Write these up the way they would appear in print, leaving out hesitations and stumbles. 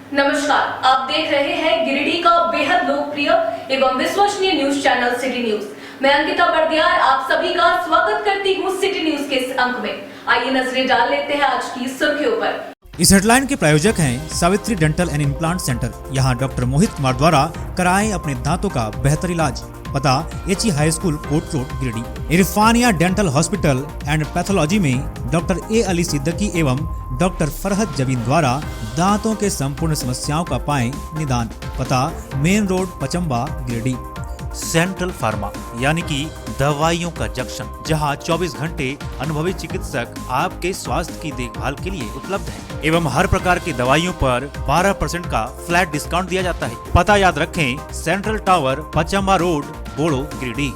नमस्कार, आप देख रहे हैं गिरिडीह का बेहद लोकप्रिय एवं विश्वसनीय न्यूज चैनल सिटी न्यूज। मैं अंकिता बर्दियार आप सभी का स्वागत करती हूँ सिटी न्यूज के इस अंक में। आइए नजरें डाल लेते हैं आज की सुर्खियों पर। इस हेडलाइन के प्रायोजक हैं Savitri dental and implant centre. यहाँ डॉक्टर मोहित कुमार द्वारा कराएं अपने दांतों का बेहतर इलाज। पता HE high school court road Giridih. Irfania dental hospital and pathology में डॉक्टर ए अली सिद्दीकी एवं डॉक्टर फरहत जबीन द्वारा दांतों के संपूर्ण समस्याओं का पाएं निदान। पता main road Pachamba Giridih. Central pharma यानी कि दवाइयों का जंक्शन, जहां 24 घंटे अनुभवी चिकित्सक आपके स्वास्थ्य की देखभाल के लिए उपलब्ध है एवं हर प्रकार की दवाइयों पर 12% का फ्लैट डिस्काउंट दिया जाता है। पता याद रखें, सेंट्रल टावर पचम्बा रोड बोड़ो गिरिडीह।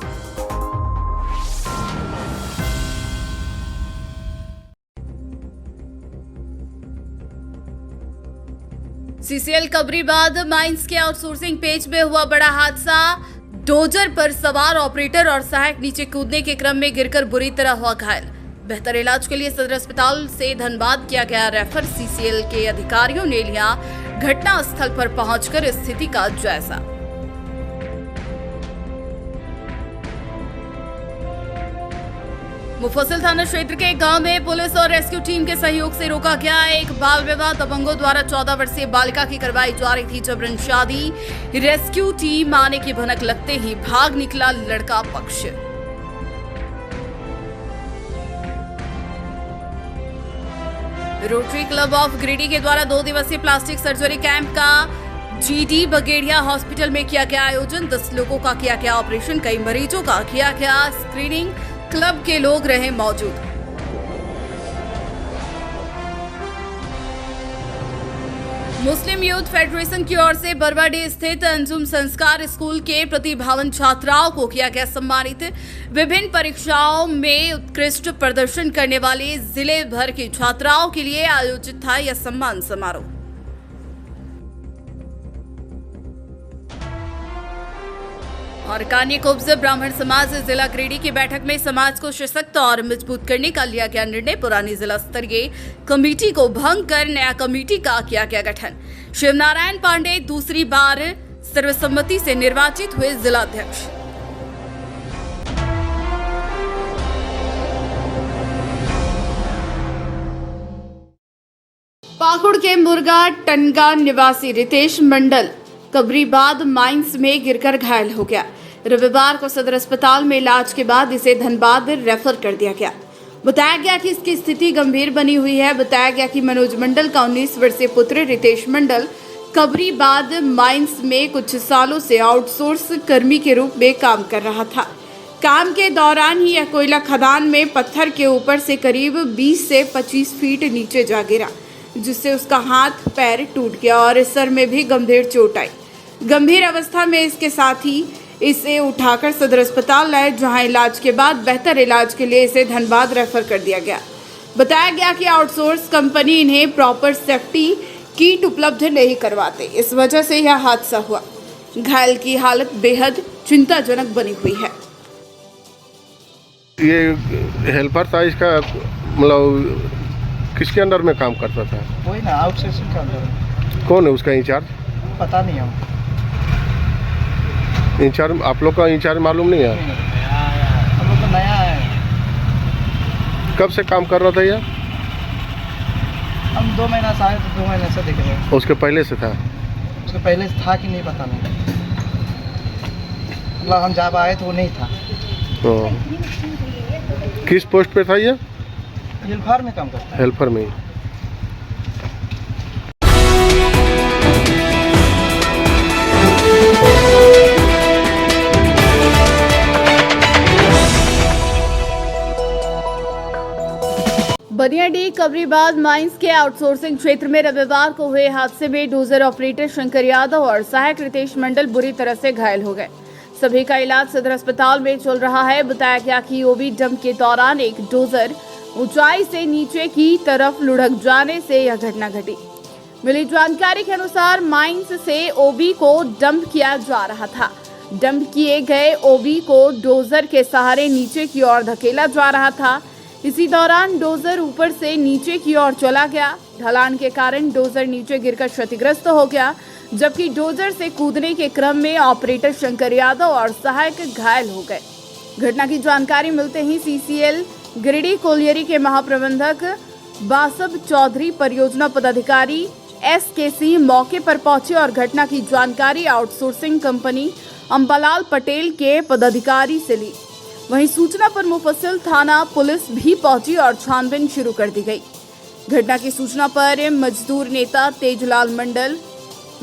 सीसीएल कबरीबाद माइंस के आउटसोर्सिंग पेज में हुआ बड़ा हादसा। डोजर पर सवार ऑपरेटर और सहायक नीचे कूदने के क्रम में गिरकर बुरी तरह हुआ घायल। बेहतर इलाज के लिए सदर अस्पताल से धनबाद किया गया रेफर। सीसीएल के अधिकारियों ने लिया घटना स्थल पर पहुंचकर स्थिति का जायजा। मुफस्सिल थाना क्षेत्र के गांव में पुलिस और रेस्क्यू टीम के सहयोग से रोका गया एक बाल विवाह। दबंगों द्वारा 14 वर्षीय बालिका की करवाई जा रही थी जबरन शादी। रेस्क्यू टीम आने की भनक लगते ही भाग निकला लड़का पक्ष। रोटरी क्लब ऑफ गिरिडीह के द्वारा 2 दिवसीय प्लास्टिक सर्जरी कैंप का जीडी बगेड़िया हॉस्पिटल में किया गया आयोजन। 10 लोगों का किया गया ऑपरेशन, कई मरीजों का किया गया स्क्रीनिंग। क्लब के लोग रहे मौजूद। मुस्लिम यूथ फेडरेशन की ओर से बरवाडीह स्थित अंजुम संस्कार स्कूल के प्रतिभावान छात्राओं को किया गया सम्मानित। विभिन्न परीक्षाओं में उत्कृष्ट प्रदर्शन करने वाले जिले भर की छात्राओं के लिए आयोजित था यह सम्मान समारोह। और कान्य कुब्ज ब्राह्मण समाज जिला गिरिडीह की बैठक में समाज को सशक्त और मजबूत करने का लिया गया निर्णय। पुरानी जिला स्तरीय कमेटी को भंग कर नया कमेटी का किया गया गठन। शिवनारायण पांडे दूसरी बार सर्वसम्मति से निर्वाचित हुए जिलाध्यक्ष। पाकुड़ के मुर्गा टनगा निवासी रितेश मंडल कबरीबाद माइंस में गिरकर घायल हो गया। रविवार को सदर अस्पताल में इलाज के बाद इसे धनबाद रेफर कर दिया गया। बताया गया कि इसकी स्थिति गंभीर बनी हुई है। बताया गया कि मनोज मंडल का 19 वर्षीय पुत्र रितेश मंडल कबरीबाद माइंस में कुछ सालों से आउटसोर्स कर्मी के रूप में काम कर रहा था। काम के दौरान ही यह कोयला खदान में पत्थर के ऊपर से करीब 20 से 25 फीट नीचे जा गिरा, जिससे उसका हाथ पैर टूट गया और सर में भी गंभीर चोट आई। गंभीर अवस्था में इसके साथ ही इसे उठाकर सदर अस्पताल लाए, जहां इलाज के बाद बेहतर इलाज के लिए इसे धनबाद रेफर कर दिया गया। बताया गया कि आउटसोर्स कंपनी इन्हें प्रॉपर सेफ्टी किट उपलब्ध नहीं करवाते, इस वजह से यह हादसा हुआ। घायल की हालत बेहद चिंताजनक बनी हुई है। ये हेल्पर था, इसका मतलब किसके अंडर में काम करता था? वही ना, आउटसोर्सिंग के अंदर। कौन है उसका इंचार्ज? पता नहीं हम। इंचार्ज आप लोग का इंचार्ज मालूम नहीं है? हम लोग तो नया है। कब से काम कर रहा था ये? हम 2 महीना से आए तो 2 महीने से देख रहे हैं। उसके पहले से था? उसके पहले से था कि नहीं पता नहीं, मतलब हम जब आए तो वो नहीं था। तो किस पोस्ट पे था ये? हेल्पर में काम करता है। हेल्पर में। बनियाडीह कबरीबाद माइंस के आउटसोर्सिंग क्षेत्र में रविवार को हुए हादसे में डोजर ऑपरेटर शंकर यादव और सहायक रितेश मंडल बुरी तरह से घायल हो गए। सभी का इलाज सदर अस्पताल में चल रहा है। बताया गया कि ओबी डंप के दौरान एक डोजर ऊंचाई से नीचे की तरफ लुढ़क जाने से यह घटना घटी। मिली जानकारी के अनुसार माइंस से ओबी को डंप किया जा रहा था। डंप किए गए ओबी को डोजर के सहारे नीचे की ओर धकेला जा रहा था। इसी दौरान डोजर ऊपर से नीचे की ओर चला गया। ढलान के कारण डोजर नीचे गिरकर क्षतिग्रस्त हो गया, जबकि डोजर से कूदने के क्रम में ऑपरेटर शंकर यादव और सहायक घायल हो गए। घटना की जानकारी मिलते ही सीसीएल गिरिडीह कोलियरी के महाप्रबंधक बासब चौधरी, परियोजना पदाधिकारी SKC मौके पर पहुंचे और घटना की जानकारी आउटसोर्सिंग कंपनी अंबालाल पटेल के पदाधिकारी से ली। वहीं सूचना पर मुफस्सिल थाना पुलिस भी पहुंची और छानबीन शुरू कर दी गई। घटना की सूचना पर मजदूर नेता तेजलाल मंडल,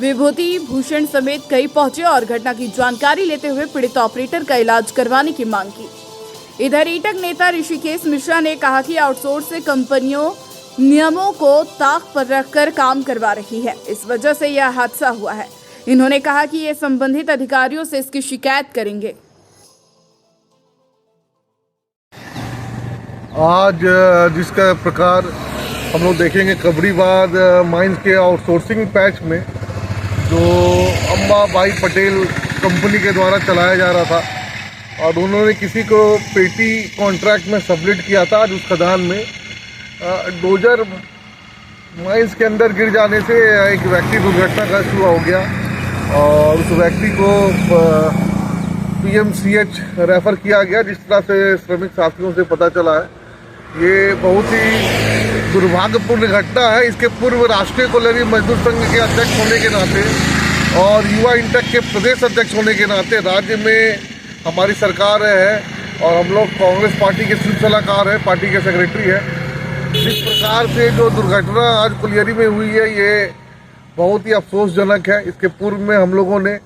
विभूति भूषण समेत कई पहुंचे और घटना की जानकारी लेते हुए पीड़ित ऑपरेटर का इलाज करवाने की मांग की। इधर ईटक नेता ऋषिकेश मिश्रा ने कहा कि आउटसोर्स कंपनियों नियमों को ताक पर रखकर काम करवा रही है, इस वजह से यह हादसा हुआ है। इन्होंने कहा कि ये संबंधित अधिकारियों से इसकी शिकायत करेंगे। आज जिसका प्रकार हम लोग देखेंगे कबरीबाद माइंस के आउटसोर्सिंग पैच में जो अम्बा भाई पटेल कंपनी के द्वारा चलाया जा रहा था और उन्होंने किसी को पेटी कॉन्ट्रैक्ट में सबमिट किया था। आज उस खदान में डोजर माइंस के अंदर गिर जाने से एक व्यक्ति दुर्घटनाग्रस्त हुआ हो गया और उस व्यक्ति को PMCH रेफ़र किया गया। जिस तरह से श्रमिक साथियों से पता चला है, ये बहुत ही दुर्भाग्यपूर्ण घटना है। इसके पूर्व राष्ट्रीय कोलियरी मजदूर संघ के अध्यक्ष होने के नाते और युवा इंटक के प्रदेश अध्यक्ष होने के नाते राज्य में हमारी सरकार है और हम लोग कांग्रेस पार्टी के सिलसिला सलाहकार हैं, पार्टी के सेक्रेटरी हैं। जिस प्रकार से जो दुर्घटना आज कोलियरी में हुई है, ये बहुत ही अफसोसजनक है। इसके पूर्व में हम लोगों ने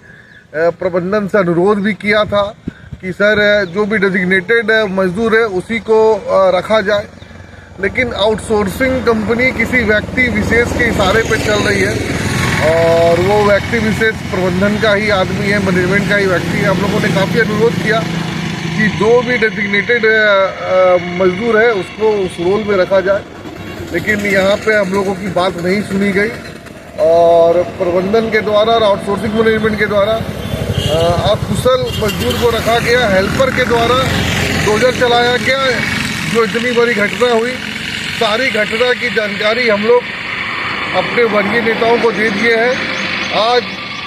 प्रबंधन से अनुरोध भी किया था कि सर जो भी डेजिग्नेटेड मजदूर है उसी को रखा जाए, लेकिन आउटसोर्सिंग कंपनी किसी व्यक्ति विशेष के इशारे पे चल रही है और वो व्यक्ति विशेष प्रबंधन का ही आदमी है, मैनेजमेंट का ही व्यक्ति है। हम लोगों ने काफ़ी अनुरोध किया कि जो भी डेजिग्नेटेड मजदूर है उसको उस रोल में रखा जाए, लेकिन यहाँ पे हम लोगों की बात नहीं सुनी गई और प्रबंधन के द्वारा और आउटसोर्सिंग मैनेजमेंट के द्वारा अकुशल मजदूर को रखा गया, हेल्पर के द्वारा डोजर चलाया गया। जो इतनी बड़ी घटना हुई, सारी घटना की जानकारी हम लोग अपने वर्गीय नेताओं को दे दिए हैं। आज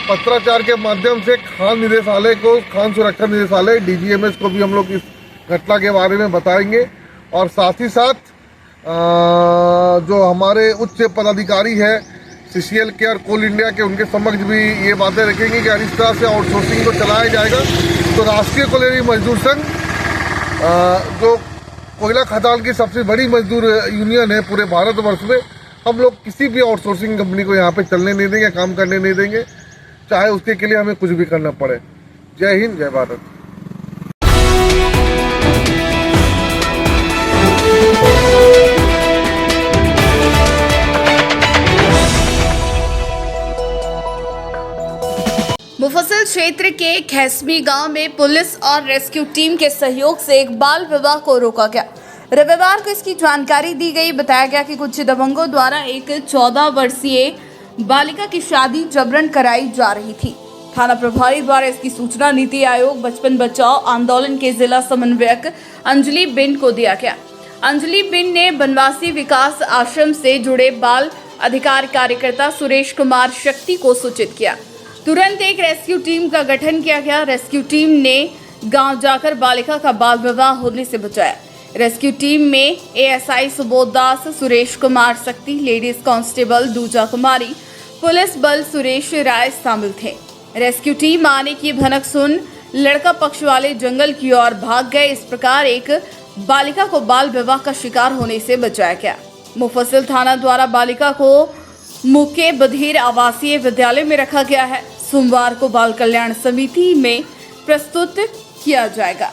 पत्राचार के माध्यम से खान निदेशालय को, खान सुरक्षा निदेशालय DGMS को भी हम लोग इस घटना के बारे में बताएंगे और साथ ही साथ जो हमारे उच्च पदाधिकारी है CCL के और कोल इंडिया के, उनके समक्ष भी ये बातें रखेंगे कि इस तरह से आउटसोर्सिंग को चलाया जाएगा तो राष्ट्रीय कोलियरी मजदूर संघ जो कोयला खदान की सबसे बड़ी मजदूर यूनियन है पूरे भारतवर्ष में, हम लोग किसी भी आउटसोर्सिंग कंपनी को यहाँ पे चलने नहीं देंगे, काम करने नहीं देंगे, चाहे उसके के लिए हमें कुछ भी करना पड़े। जय हिंद, जय भारत। मुफस्सिल क्षेत्र के खैसमी गांव में पुलिस और रेस्क्यू टीम के सहयोग से एक बाल विवाह को रोका गया। रविवार को इसकी जानकारी दी गई। बताया गया कि कुछ दबंगों द्वारा एक 14 वर्षीय बालिका की शादी जबरन कराई जा रही थी। थाना प्रभारी द्वारा इसकी सूचना नीति आयोग बचपन बचाओ आंदोलन के जिला समन्वयक अंजलि बिन को दिया गया। अंजलि बिन ने बनवासी विकास आश्रम से जुड़े बाल अधिकार कार्यकर्ता सुरेश कुमार शक्ति को सूचित किया। तुरंत एक रेस्क्यू टीम का गठन किया गया। रेस्क्यू टीम ने गांव जाकर बालिका का बाल विवाह होने से बचाया। रेस्क्यू टीम में ASI सुबोध दास, सुरेश कुमार शक्ति, लेडीज कांस्टेबल दूजा कुमारी, पुलिस बल सुरेश राय शामिल थे। रेस्क्यू टीम आने की भनक सुन लड़का पक्ष वाले जंगल की ओर भाग गए। इस प्रकार एक बालिका को बाल विवाह का शिकार होने से बचाया गया। मुफस्सिल थाना द्वारा बालिका को मुके बधिर आवासीय विद्यालय में रखा गया है। सोमवार को बाल कल्याण समिति में प्रस्तुत किया जाएगा।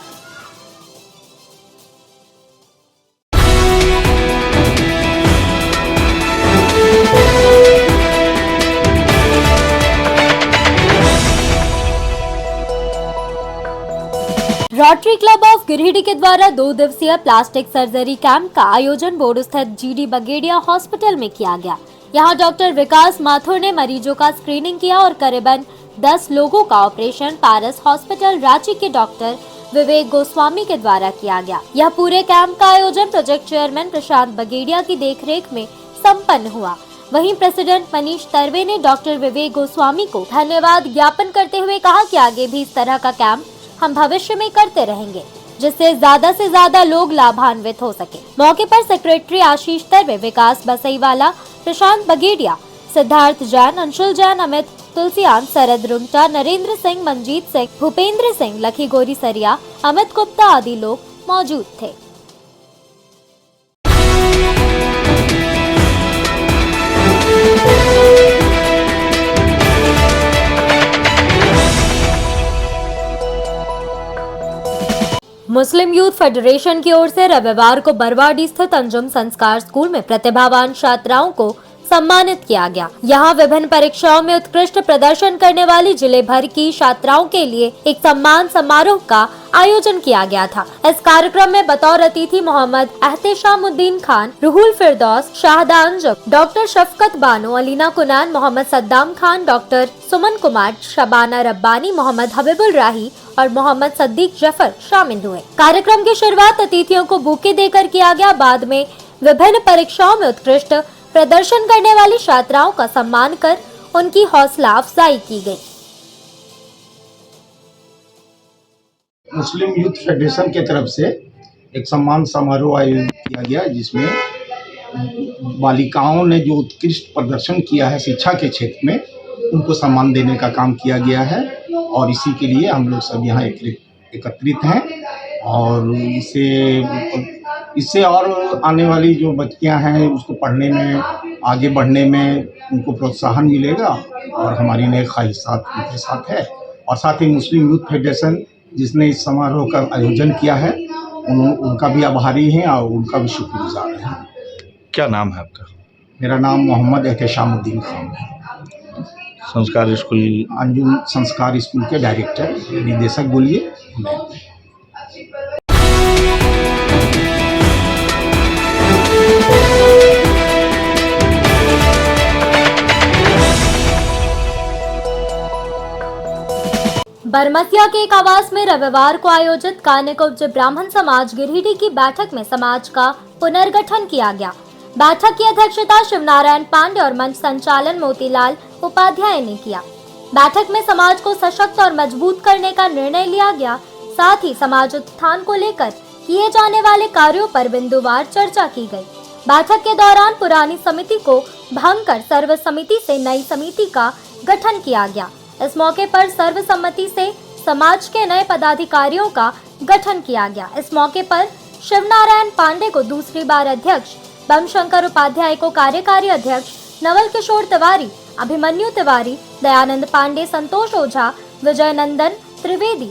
रोटरी क्लब ऑफ गिरिडीह के द्वारा 2 दिवसीय प्लास्टिक सर्जरी कैंप का आयोजन बोर्ड स्थित GD बगेड़िया हॉस्पिटल में किया गया। यहां डॉक्टर विकास माथुर ने मरीजों का स्क्रीनिंग किया और करीबन 10 लोगों का ऑपरेशन पारस हॉस्पिटल रांची के डॉक्टर विवेक गोस्वामी के द्वारा किया गया। यह पूरे कैंप का आयोजन प्रोजेक्ट चेयरमैन प्रशांत बगेड़िया की देखरेख में संपन्न हुआ। वहीं प्रेसिडेंट मनीष तरवे ने डॉक्टर विवेक गोस्वामी को धन्यवाद ज्ञापन करते हुए कहा कि आगे भी इस तरह का कैंप हम भविष्य में करते रहेंगे, जिससे ज्यादा से ज्यादा लोग लाभान्वित हो सके। मौके पर सेक्रेटरी आशीष तरवे, विकास बसईवाला, प्रशांत बगेड़िया, सिद्धार्थ जैन, अंशुल जैन, अमित तुलसियान, शरद रुंगटा, नरेंद्र सिंह, मंजीत सिंह, भूपेंद्र सिंह, लखी गोरी सरिया, अमित गुप्ता आदि लोग मौजूद थे। मुस्लिम यूथ फेडरेशन की ओर से रविवार को बरवाडी स्थित अंजुम संस्कार स्कूल में प्रतिभावान छात्राओं को सम्मानित किया गया। यहाँ विभिन्न परीक्षाओं में उत्कृष्ट प्रदर्शन करने वाली जिले भर की छात्राओं के लिए एक सम्मान समारोह का आयोजन किया गया था। इस कार्यक्रम में बतौर अतिथि मोहम्मद एहतेशामुद्दीन खान, रूहुल फिरदौस, शाहदा अंजुम, डॉक्टर शफकत बानो, अलीना कुनान, मोहम्मद सद्दाम खान, डॉक्टर सुमन कुमार, शबाना रब्बानी, मोहम्मद हबीबुल राही और मोहम्मद सद्दीक जफर शामिल हुए। कार्यक्रम की शुरुआत अतिथियों को बुके देकर किया गया। बाद में विभिन्न परीक्षाओं में उत्कृष्ट प्रदर्शन करने वाली छात्राओं का सम्मान कर उनकी हौसला अफजाई की गई। मुस्लिम यूथ फेडरेशन की तरफ से एक सम्मान समारोह आयोजित किया गया, जिसमें बालिकाओं ने जो उत्कृष्ट प्रदर्शन किया है शिक्षा के क्षेत्र में, उनको सम्मान देने का काम किया गया है। और इसी के लिए हम लोग सब यहाँ एकत्रित हैं और इससे और आने वाली जो बच्चियाँ हैं उसको पढ़ने में, आगे बढ़ने में उनको प्रोत्साहन मिलेगा और हमारी नई ख्वाहिशात उनके साथ है। और साथ ही मुस्लिम यूथ फेडरेशन जिसने इस समारोह का आयोजन किया है, उनका भी आभारी हैं और उनका भी शुक्रगुजार हैं। क्या नाम है आपका? मेरा नाम मोहम्मद एहतेशामुद्दीन खान है। संस्कार स्कूल अंजुम संस्कार स्कूल के डायरेक्टर, निदेशक बोलिए। बरमसिया के एक आवास में रविवार को आयोजित कान्यकुब्ज ब्राह्मण समाज गिरिडीह की बैठक में समाज का पुनर्गठन किया गया। बैठक की अध्यक्षता शिवनारायण पांडे और मंच संचालन मोतीलाल उपाध्याय ने किया। बैठक में समाज को सशक्त और मजबूत करने का निर्णय लिया गया। साथ ही समाज उत्थान को लेकर किए जाने वाले कार्यों पर बिंदुवार चर्चा की गई। बैठक के दौरान पुरानी समिति को भंग कर सर्व समिति से नई समिति का गठन किया गया। इस मौके पर सर्वसम्मति से समाज के नए पदाधिकारियों का गठन किया गया। इस मौके पर शिवनारायण पांडे को दूसरी बार अध्यक्ष, बमशंकर उपाध्याय को कार्यकारी अध्यक्ष, नवल किशोर तिवारी, अभिमन्यु तिवारी, दयानंद पांडे, संतोष ओझा, विजय नंदन त्रिवेदी,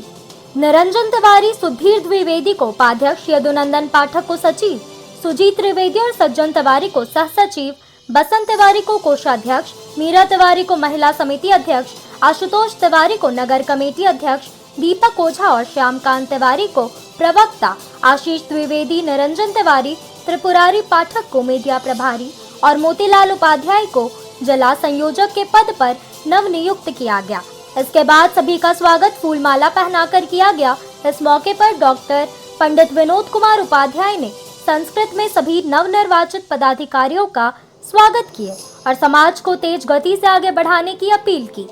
निरंजन तिवारी, सुधीर द्विवेदी को उपाध्यक्ष, यदुनंदन पाठक को सचिव, सुजीत त्रिवेदी और सज्जन तिवारी को सह सचिव, बसंत तिवारी को कोषाध्यक्ष, मीरा तिवारी को महिला समिति अध्यक्ष, आशुतोष तिवारी को नगर कमेटी अध्यक्ष, दीपक ओझा और श्यामकांत तिवारी को प्रवक्ता, आशीष द्विवेदी, निरंजन तिवारी, त्रिपुरारी पाठक को मीडिया प्रभारी और मोतीलाल उपाध्याय को जिला संयोजक के पद पर नव नियुक्त किया गया। इसके बाद सभी का स्वागत फूलमाला पहनाकर किया गया। इस मौके पर डॉक्टर पंडित विनोद कुमार उपाध्याय ने संस्कृत में सभी नवनिर्वाचित पदाधिकारियों का स्वागत किए और समाज को तेज गति से आगे बढ़ाने की अपील की।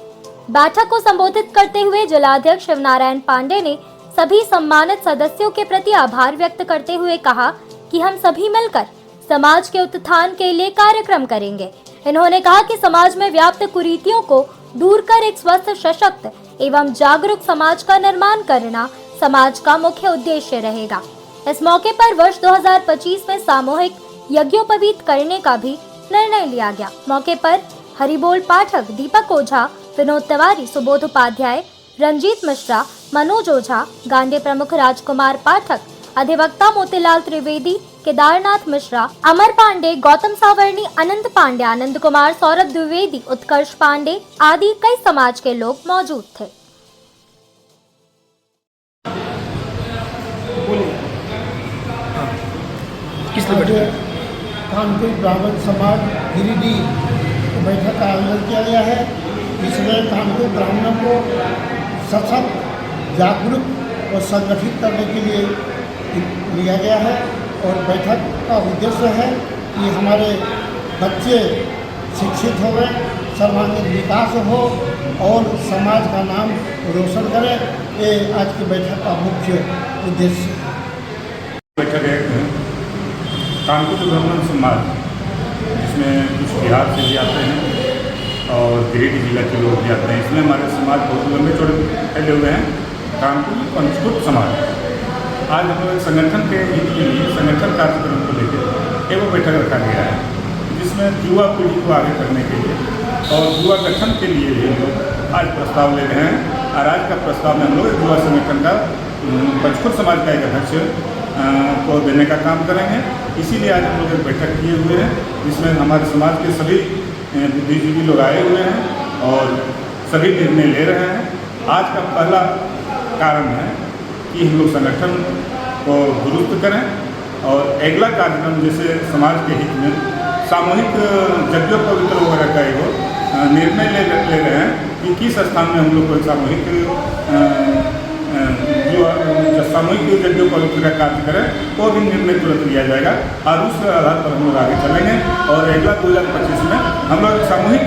बैठक को संबोधित करते हुए जिलाध्यक्ष शिवनारायण पांडे ने सभी सम्मानित सदस्यों के प्रति आभार व्यक्त करते हुए कहा कि हम सभी मिलकर समाज के उत्थान के लिए कार्यक्रम करेंगे। इन्होंने कहा कि समाज में व्याप्त कुरीतियों को दूर कर एक स्वस्थ, सशक्त एवं जागरूक समाज का निर्माण करना समाज का मुख्य उद्देश्य रहेगा। इस मौके पर वर्ष 2025 में सामूहिक यज्ञोपवीत करने का भी निर्णय लिया गया। मौके पर हरिबोल पाठक, दीपक ओझा, विनोद तिवारी, सुबोध उपाध्याय, रंजीत मिश्रा, मनोज ओझा, गांधी प्रमुख राजकुमार पाठक, अधिवक्ता मोतीलाल त्रिवेदी, केदारनाथ मिश्रा, अमर पांडे, गौतम सावर्णी, अनंत पांडे, आनंद कुमार, सौरभ द्विवेदी, उत्कर्ष पांडे आदि कई समाज के लोग मौजूद थे। कानपुर ब्राह्मण समाज गिरिडीह बैठक का आयोजन किया गया है। इसमें कानपुर ब्राह्मणों को सशक्त, जागरूक और संगठित करने के लिए लिया गया है और बैठक का उद्देश्य है कि हमारे बच्चे शिक्षित हो गए, सर्वांगीण विकास हो और समाज का नाम रोशन करें, ये आज की बैठक का मुख्य उद्देश्य है। बैठक है कानपुर ब्राह्मण समाज, जिसमें कुछ बिहार से भी आते हैं और गिरिडीह जिला के लोग भी आते हैं। इसमें हमारे समाज बहुत लंबे चौड़े फैले हुए हैं। कानपुर पंचकुट समाज आज हम लोग संगठन के हित के लिए संगठन कार्यक्रम को लेकर एक बैठक रखा गया है, जिसमें युवा पीढ़ी को आगे करने के लिए और युवा गठन के लिए भी हम लोग आज प्रस्ताव ले रहे हैं। और आज का प्रस्ताव में हम लोग युवा संगठन का पंचकुट समाज का एक अध्यक्ष को देने का काम करेंगे। इसीलिए आज हम लोग एक बैठक किए हुए हैं, जिसमें हमारे समाज के सभी बुद्धिजीवी लोग आए हुए हैं और सभी निर्णय ले रहे हैं। आज का पहला कारण है कि हम लोग संगठन को दुरुस्त करें और अगला कार्यक्रम जैसे समाज के हित में सामूहिक यज्ञ पवित्र वगैरह का एगो निर्णय ले रहे हैं कि किस स्थान में हम लोग को सामूहिक सामूहिक यज्ञ पवित्र का कार्य करें, वो भी निर्णय तुरंत लिया जाएगा और उस आधार पर हम लोग आगे चलेंगे। और अगला 2025 में हम लोग सामूहिक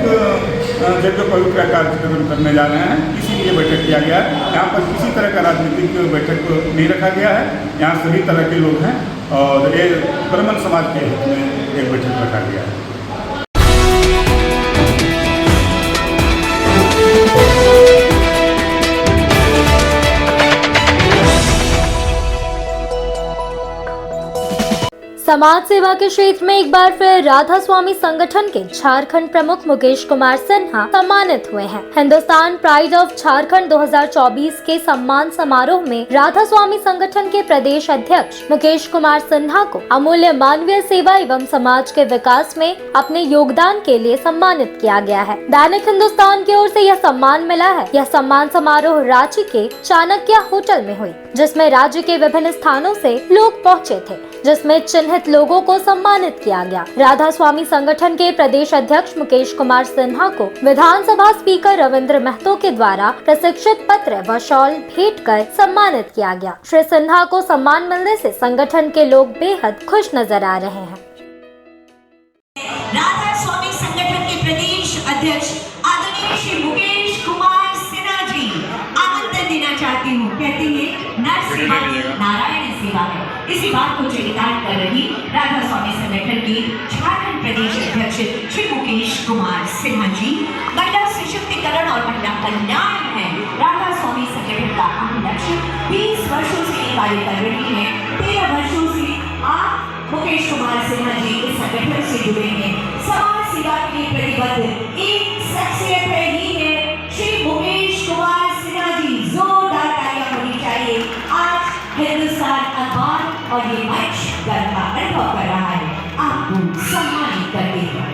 यज्ञ पवित्र का कार्यक्रम करने जा रहे हैं। इसीलिए बैठक किया गया है। यहाँ पर किसी तरह का राजनीतिक बैठक नहीं रखा गया है। यहाँ सभी तरह के लोग हैं और ये ब्राह्मण समाज के हित में एक बैठक रखा गया है। समाज सेवा के क्षेत्र में एक बार फिर राधा स्वामी संगठन के झारखंड प्रमुख मुकेश कुमार सिन्हा सम्मानित हुए हैं। हिंदुस्तान प्राइड ऑफ झारखंड 2024 के सम्मान समारोह में राधा स्वामी संगठन के प्रदेश अध्यक्ष मुकेश कुमार सिन्हा को अमूल्य मानवीय सेवा एवं समाज के विकास में अपने योगदान के लिए सम्मानित किया गया है। दैनिक हिंदुस्तान की ओर से यह सम्मान मिला है। यह सम्मान समारोह रांची के चाणक्य होटल में हुई, जिसमें राज्य के विभिन्न स्थानों से लोग पहुँचे थे, जिसमें चिन्हित लोगों को सम्मानित किया गया। राधा स्वामी संगठन के प्रदेश अध्यक्ष मुकेश कुमार सिन्हा को विधानसभा स्पीकर रविंद्र महतो के द्वारा प्रशिक्षित पत्र व शॉल भेंट कर सम्मानित किया गया। श्री सिन्हा को सम्मान मिलने से संगठन के लोग बेहद खुश नजर आ रहे हैं। राधा स्वामी संगठन के प्रदेश अध्यक्ष आदरणीय श्री मुकेश कुमार सिन्हा जी आमंत्रण देना चाहती हूँ। कहते हैं नर सेवा नारायण सेवा है। इसी बात को चरितार्थ कर रही राधा स्वामी संगठन के झारखंड प्रदेश अध्यक्ष श्री मुकेश कुमार सिन्हा जी महिला सशक्तिकरण और महिला कल्याण है राधा स्वामी संगठन का अहम लक्ष्य। 20 वर्षों से कार्य कर रही है। 13 वर्षों से आप मुकेश कुमार सिन्हा जी इस संगठन से जुड़े हैं। समाज सेवा के लिए प्रतिबद्ध एक शख्सियत है ही है श्री मुकेश कुमार सिन्हा जी। जोरदार तालियां होनी चाहिए। आज हिंदुस्तान अखबार और ये मंच गर्व का अनुभव कर रहा है, आपको सम्मानित करते हैं।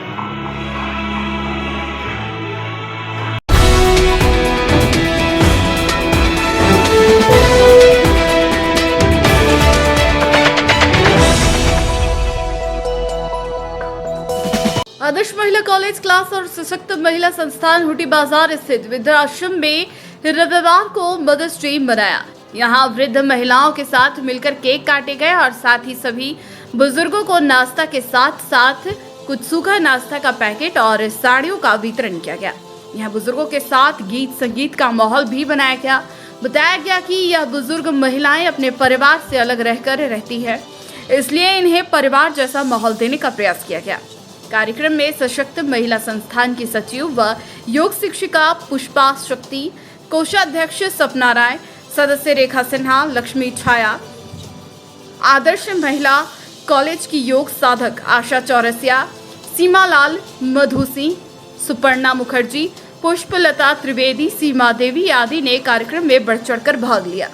आदर्श महिला कॉलेज क्लास और सशक्त महिला संस्थान हुटी बाजार स्थित वृद्धाश्रम में रविवार को मदर्स डे मनाया। यहाँ वृद्ध महिलाओं के साथ मिलकर केक काटे गए और साथ ही सभी बुजुर्गों को नाश्ता के साथ साथ कुछ सूखा नाश्ता का पैकेट और साड़ियों का वितरण किया गया। यहाँ बुजुर्गों के साथ गीत संगीत का माहौल भी बनाया गया। बताया गया कि यह बुजुर्ग महिलाएं अपने परिवार से अलग रहकर रहती है, इसलिए इन्हें परिवार जैसा माहौल देने का प्रयास किया गया। कार्यक्रम में सशक्त महिला संस्थान की सचिव व योग शिक्षिका पुष्पा शक्ति, कोषाध्यक्ष सपना राय, सदस्य रेखा सिन्हा, लक्ष्मी छाया, आदर्श महिला कॉलेज की योग साधक आशा चौरसिया, सीमा लाल, मधु सिंह, सुपर्णा मुखर्जी, पुष्पलता त्रिवेदी, सीमा देवी आदि ने कार्यक्रम में बढ़ चढ़कर भाग लिया।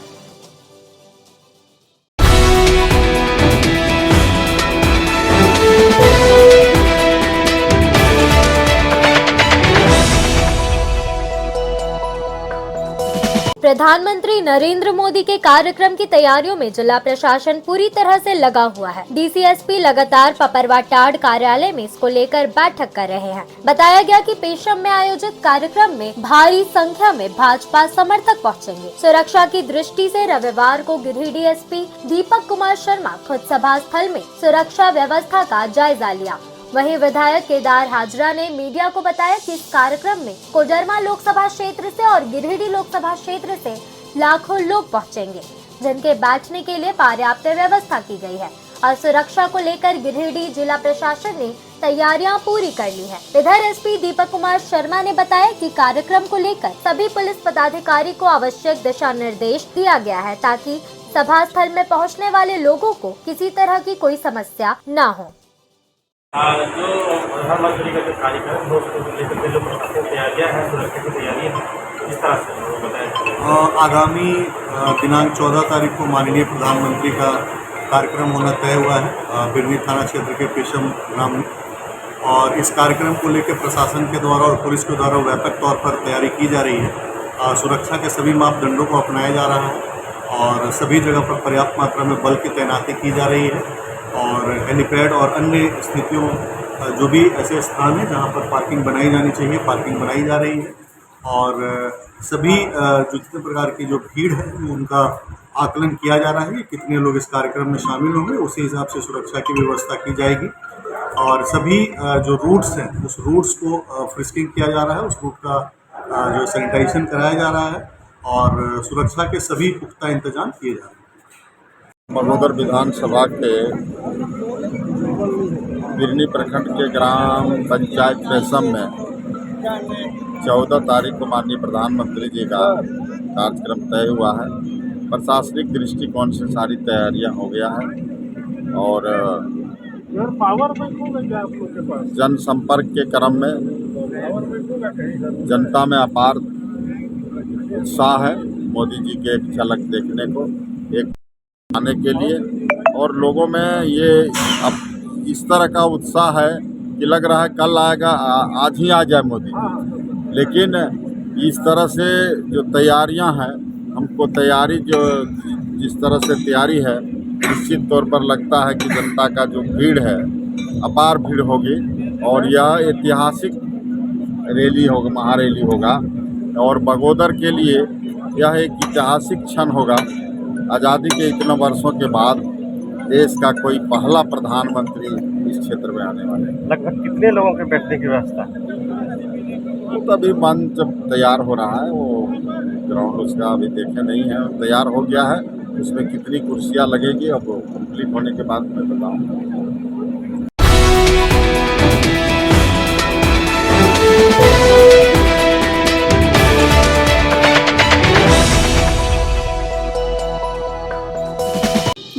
प्रधानमंत्री नरेंद्र मोदी के कार्यक्रम की तैयारियों में जिला प्रशासन पूरी तरह से लगा हुआ है। डीसीएसपी लगातार पपरवाटाड़ कार्यालय में इसको लेकर बैठक कर रहे हैं। बताया गया कि पेशम में आयोजित कार्यक्रम में भारी संख्या में भाजपा समर्थक पहुंचेंगे। सुरक्षा की दृष्टि से रविवार को गिरिडीह एसपी दीपक कुमार शर्मा खुद सभा स्थल में सुरक्षा व्यवस्था का जायजा लिया। वहीं विधायक केदार हाजरा ने मीडिया को बताया कि इस कार्यक्रम में कोडरमा लोकसभा क्षेत्र से और गिरिडीह लोकसभा क्षेत्र से लाखों लोग पहुंचेंगे, जिनके बैठने के लिए पर्याप्त व्यवस्था की गई है और सुरक्षा को लेकर गिरिडीह जिला प्रशासन ने तैयारियां पूरी कर ली है। इधर एसपी दीपक कुमार शर्मा ने बताया कि कार्यक्रम को लेकर सभी पुलिस पदाधिकारी को आवश्यक दिशा निर्देश दिया गया है ताकि सभा स्थल में पहुंचने वाले लोगों को किसी तरह की कोई समस्या न हो। जो प्रधानमंत्री का जो कार्यक्रम है उसको लेकर के जो प्रशासन तैयारियां हैं, सुरक्षा की तैयारियां हैं, इस तरह से बताया। आगामी दिनांक 14 तारीख को माननीय प्रधानमंत्री का कार्यक्रम होना तय हुआ है बिरनी थाना क्षेत्र के पेशम ग्राम में, और इस कार्यक्रम को लेकर प्रशासन के द्वारा और पुलिस के द्वारा व्यापक तौर पर तैयारी की जा रही है। सुरक्षा के सभी मापदंडों को अपनाया जा रहा है और सभी जगह पर पर्याप्त मात्रा में बल की तैनाती की जा रही है और हेलीपैड और अन्य स्थितियों जो भी ऐसे स्थान हैं जहां पर पार्किंग बनाई जानी चाहिए, पार्किंग बनाई जा रही है और सभी जो जितने प्रकार की जो भीड़ है उनका आकलन किया जा रहा है कि कितने लोग इस कार्यक्रम में शामिल होंगे, उसी हिसाब से सुरक्षा की व्यवस्था की जाएगी और सभी जो रूट्स हैं उस रूट्स को फ्रिस्किंग किया जा रहा है, उस रूट का जो सैनिटाइजेशन कराया जा रहा है और सुरक्षा के सभी पुख्ता इंतजाम किए जा रहे हैं। बगोदर विधानसभा के बिरनी प्रखंड के ग्राम पंचायत पेशम में 14 तारीख को माननीय प्रधानमंत्री जी का कार्यक्रम तय हुआ है। प्रशासनिक दृष्टिकोण से सारी तैयारियां हो गया है और जनसंपर्क के क्रम में जनता में अपार उत्साह है मोदी जी के एक झलक देखने को, एक आने के लिए, और लोगों में ये अब इस तरह का उत्साह है कि लग रहा है कल आएगा, आज ही आ जाए मोदी जी। लेकिन इस तरह से जो तैयारियां हैं, हमको तैयारी जो जिस तरह से तैयारी है, निश्चित तौर पर लगता है कि जनता का जो भीड़ है अपार भीड़ होगी और यह ऐतिहासिक रैली होगा, महारैली होगा और बगोदर के लिए यह एक ऐतिहासिक क्षण होगा। आज़ादी के इतने वर्षों के बाद देश का कोई पहला प्रधानमंत्री इस क्षेत्र में आने वाले। लगभग कितने लोगों के बैठने की व्यवस्था? तो अभी मंच जब तैयार हो रहा है, वो ग्राउंड उसका अभी देखे नहीं है, तैयार हो गया है, उसमें कितनी कुर्सियां लगेगी अब कंप्लीट होने के बाद मैं बताऊँगा।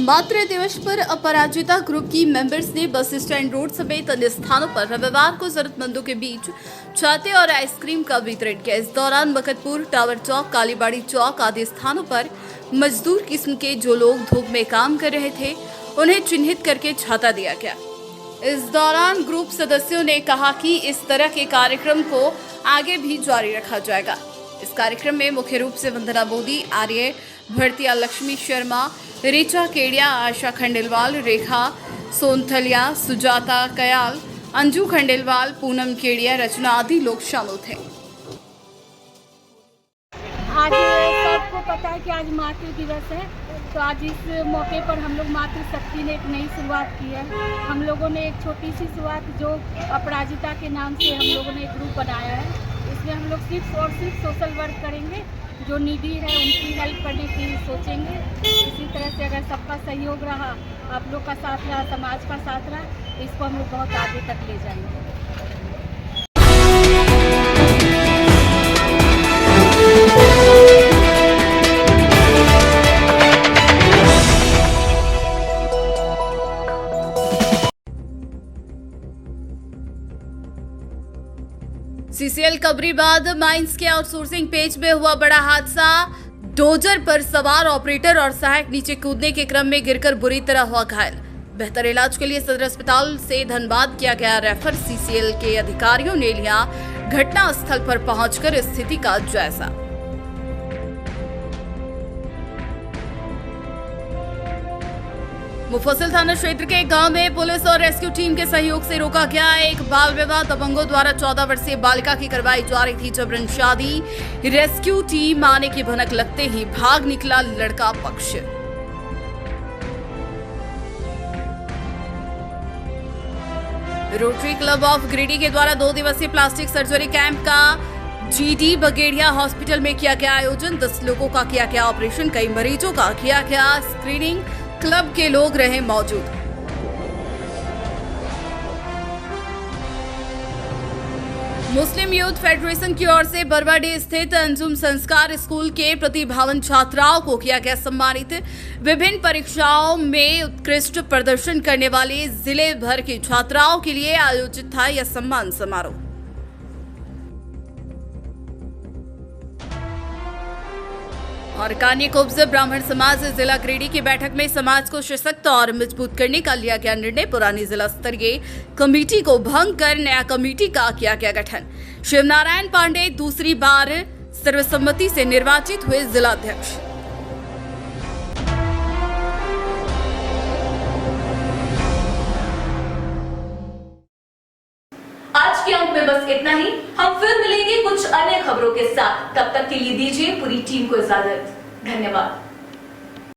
मातृ दिवस पर अपराजिता ग्रुप की मेंबर्स ने बस स्टैंड रोड समेत अन्य स्थानों पर रविवार को जरूरतमंदों के बीच छाते और आइसक्रीम का वितरण किया। इस दौरान मकतपुर, टावर चौक, कालीबाड़ी चौक आदि स्थानों पर मजदूर किस्म के जो लोग धूप में काम कर रहे थे उन्हें चिन्हित करके छाता दिया गया। इस दौरान ग्रुप सदस्यों ने कहा कि इस तरह के कार्यक्रम को आगे भी जारी रखा जाएगा। इस कार्यक्रम में मुख्य रूप से वंदना मोदी, आर्य भरतिया, लक्ष्मी शर्मा, ऋचा केडिया, आशा खंडेलवाल, रेखा सोनथलिया, सुजाता कयाल, अंजू खंडेलवाल, पूनम केडिया, रचना आदि लोग शामिल थे। आज सबको पता है कि आज मातृ दिवस है, तो आज इस मौके पर हम लोग मातृशक्ति ने एक नई शुरुआत की है। हम लोगों ने एक छोटी सी शुरुआत जो अपराजिता के नाम से हम लोगों ने एक ग्रुप बनाया है। इसमें हम लोग सिर्फ सोशल वर्क करेंगे, जो नीडी है उनकी हेल्प करने की सोचेंगे। इसी तरह से अगर सबका सहयोग रहा, आप लोग का साथ रहा, समाज का साथ रहा, तो इसको हम लोग बहुत आगे तक ले जाएंगे। सीसीएल कबरीबाद माइंस के आउटसोर्सिंग पेज में हुआ बड़ा हादसा। डोजर पर सवार ऑपरेटर और सहायक नीचे कूदने के क्रम में गिरकर बुरी तरह हुआ घायल। बेहतर इलाज के लिए सदर अस्पताल से धनबाद किया गया रेफर। सीसीएल के अधिकारियों ने लिया घटना स्थल पर पहुंचकर स्थिति का जायजा। मुफस्सिल थाना क्षेत्र के एक गांव में पुलिस और रेस्क्यू टीम के सहयोग से रोका गया एक बाल विवाह। दबंगों द्वारा 14 वर्षीय बालिका की करवाई जा रही थी जबरन शादी। रेस्क्यू टीम आने की भनक लगते ही भाग निकला लड़का पक्ष। रोटरी क्लब ऑफ गिरिडीह के द्वारा 2 दिवसीय प्लास्टिक सर्जरी कैंप का जीडी बगेड़िया हॉस्पिटल में किया गया आयोजन। 10 लोगों का किया गया ऑपरेशन, कई मरीजों का किया गया स्क्रीनिंग। क्लब के लोग रहे मौजूद। मुस्लिम यूथ फेडरेशन की ओर से बरवाडीह स्थित अंजुम संस्कार स्कूल के प्रतिभावान छात्राओं को किया गया सम्मानित। विभिन्न परीक्षाओं में उत्कृष्ट प्रदर्शन करने वाले जिले भर की छात्राओं के लिए आयोजित था यह सम्मान समारोह। और कान्यकुब्ज ब्राह्मण समाज जिला गिरिडीह की बैठक में समाज को सशक्त और मजबूत करने का लिया गया निर्णय। पुरानी जिला स्तरीय कमेटी को भंग कर नया कमेटी का किया गया गठन। शिवनारायण पांडे दूसरी बार सर्वसम्मति से निर्वाचित हुए जिलाध्यक्ष। आज के अंक में बस इतना ही। हम फिर मिलेंगे कुछ अन्य खबरों के साथ। तब तक के लिए दीजिए पूरी टीम को इजाजत। धन्यवाद।